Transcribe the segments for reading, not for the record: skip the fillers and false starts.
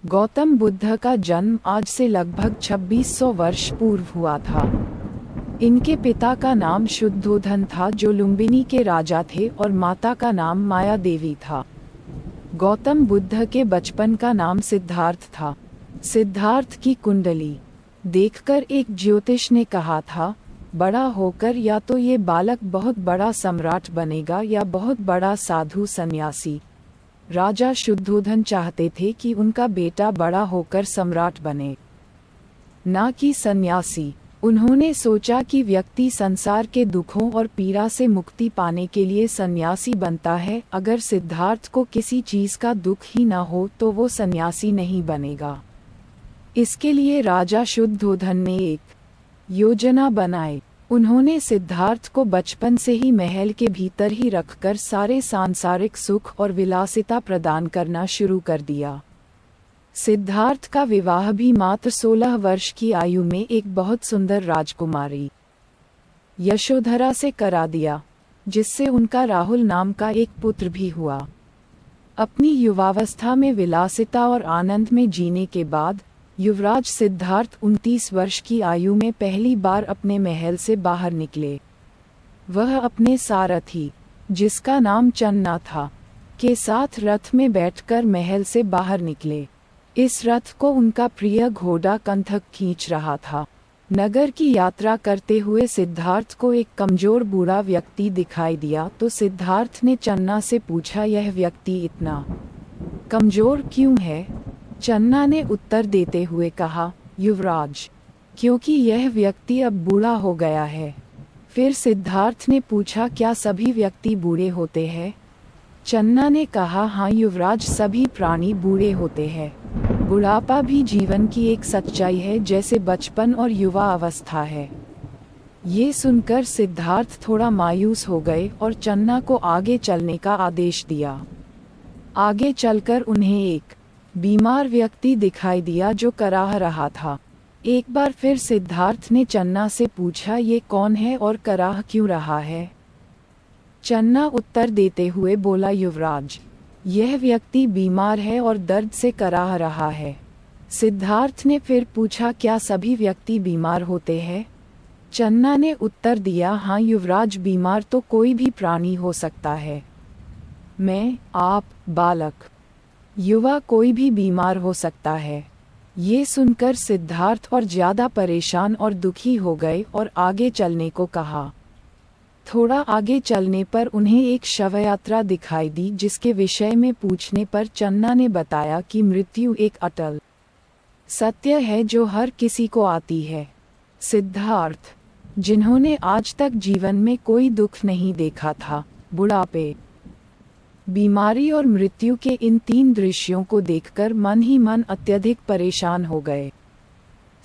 गौतम बुद्ध का जन्म आज से लगभग 2600 वर्ष पूर्व हुआ था। इनके पिता का नाम शुद्धोधन था, जो लुम्बिनी के राजा थे, और माता का नाम माया देवी था। गौतम बुद्ध के बचपन का नाम सिद्धार्थ था। सिद्धार्थ की कुंडली देखकर एक ज्योतिष ने कहा था, बड़ा होकर या तो ये बालक बहुत बड़ा सम्राट बनेगा या बहुत बड़ा साधु सन्यासी। राजा शुद्धोधन चाहते थे कि उनका बेटा बड़ा होकर सम्राट बने, ना कि सन्यासी। उन्होंने सोचा कि व्यक्ति संसार के दुखों और पीड़ा से मुक्ति पाने के लिए सन्यासी बनता है। अगर सिद्धार्थ को किसी चीज का दुख ही न हो तो वो सन्यासी नहीं बनेगा। इसके लिए राजा शुद्धोधन ने एक योजना बनाई। उन्होंने सिद्धार्थ को बचपन से ही महल के भीतर ही रखकर सारे सांसारिक सुख और विलासिता प्रदान करना शुरू कर दिया। सिद्धार्थ का विवाह भी मात्र 16 वर्ष की आयु में एक बहुत सुंदर राजकुमारी यशोधरा से करा दिया, जिससे उनका राहुल नाम का एक पुत्र भी हुआ। अपनी युवावस्था में विलासिता और आनंद में जीने के बाद युवराज सिद्धार्थ 29 वर्ष की आयु में पहली बार अपने महल से बाहर निकले। वह अपने सारथी, जिसका नाम चन्ना था, के साथ रथ में बैठकर महल से बाहर निकले। इस रथ को उनका प्रिय घोड़ा कंथक खींच रहा था। नगर की यात्रा करते हुए सिद्धार्थ को एक कमजोर बूढ़ा व्यक्ति दिखाई दिया, तो सिद्धार्थ ने चन्ना से पूछा, यह व्यक्ति इतना कमजोर क्यों है? चन्ना ने उत्तर देते हुए कहा, युवराज, क्योंकि यह व्यक्ति अब बूढ़ा हो गया है। फिर सिद्धार्थ ने पूछा, क्या सभी व्यक्ति बूढ़े होते हैं? चन्ना ने कहा, हाँ युवराज, सभी प्राणी बूढ़े होते हैं। बुढ़ापा भी जीवन की एक सच्चाई है, जैसे बचपन और युवा अवस्था है। ये सुनकर सिद्धार्थ थोड़ा मायूस हो गए और चन्ना को आगे चलने का आदेश दिया। आगे चलकर उन्हें एक बीमार व्यक्ति दिखाई दिया जो कराह रहा था। एक बार फिर सिद्धार्थ ने चन्ना से पूछा, ये कौन है और कराह क्यों रहा है? चन्ना उत्तर देते हुए बोला, युवराज, यह व्यक्ति बीमार है और दर्द से कराह रहा है। सिद्धार्थ ने फिर पूछा, क्या सभी व्यक्ति बीमार होते हैं? चन्ना ने उत्तर दिया, हाँ युवराज, बीमार तो कोई भी प्राणी हो सकता है। मैं, आप, बालक, युवा, कोई भी बीमार हो सकता है। ये सुनकर सिद्धार्थ और ज्यादा परेशान और दुखी हो गए और आगे चलने को कहा। थोड़ा आगे चलने पर उन्हें एक शवयात्रा दिखाई दी, जिसके विषय में पूछने पर चन्ना ने बताया कि मृत्यु एक अटल सत्य है जो हर किसी को आती है। सिद्धार्थ, जिन्होंने आज तक जीवन में कोई दुख नहीं देखा था, बुढ़ापे, बीमारी और मृत्यु के इन तीन दृश्यों को देखकर मन ही मन अत्यधिक परेशान हो गए।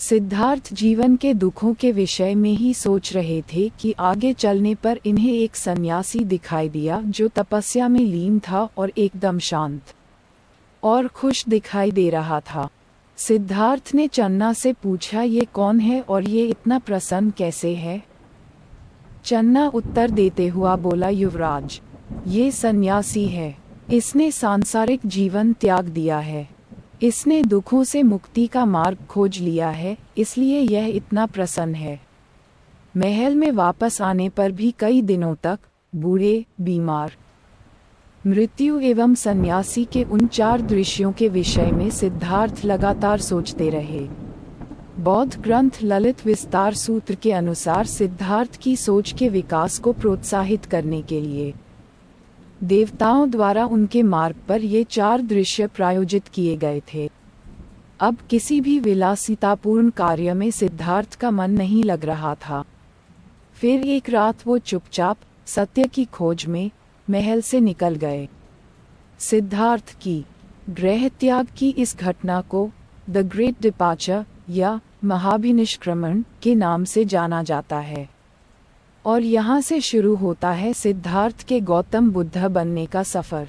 सिद्धार्थ जीवन के दुखों के विषय में ही सोच रहे थे कि आगे चलने पर इन्हें एक सन्यासी दिखाई दिया, जो तपस्या में लीन था और एकदम शांत और खुश दिखाई दे रहा था। सिद्धार्थ ने चन्ना से पूछा, ये कौन है और ये इतना प्रसन्न कैसे है? चन्ना उत्तर देते हुआ बोला, युवराज, ये सन्यासी है। इसने सांसारिक जीवन त्याग दिया है। इसने दुखों से मुक्ति का मार्ग खोज लिया है, इसलिए यह इतना प्रसन्न है। महल में वापस आने पर भी कई दिनों तक बूढ़े, बीमार, मृत्यु एवं सन्यासी के उन चार दृश्यों के विषय में सिद्धार्थ लगातार सोचते रहे। बौद्ध ग्रंथ ललित विस्तार सूत्र के अनुसार सिद्धार्थ की सोच के विकास को प्रोत्साहित करने के लिए देवताओं द्वारा उनके मार्ग पर ये चार दृश्य प्रायोजित किए गए थे। अब किसी भी विलासितापूर्ण कार्य में सिद्धार्थ का मन नहीं लग रहा था। फिर एक रात वो चुपचाप सत्य की खोज में महल से निकल गए। सिद्धार्थ की गृह त्याग की इस घटना को द ग्रेट डिपार्चर या महाभिनिष्क्रमण के नाम से जाना जाता है, और यहाँ से शुरू होता है सिद्धार्थ के गौतम बुद्ध बनने का सफर।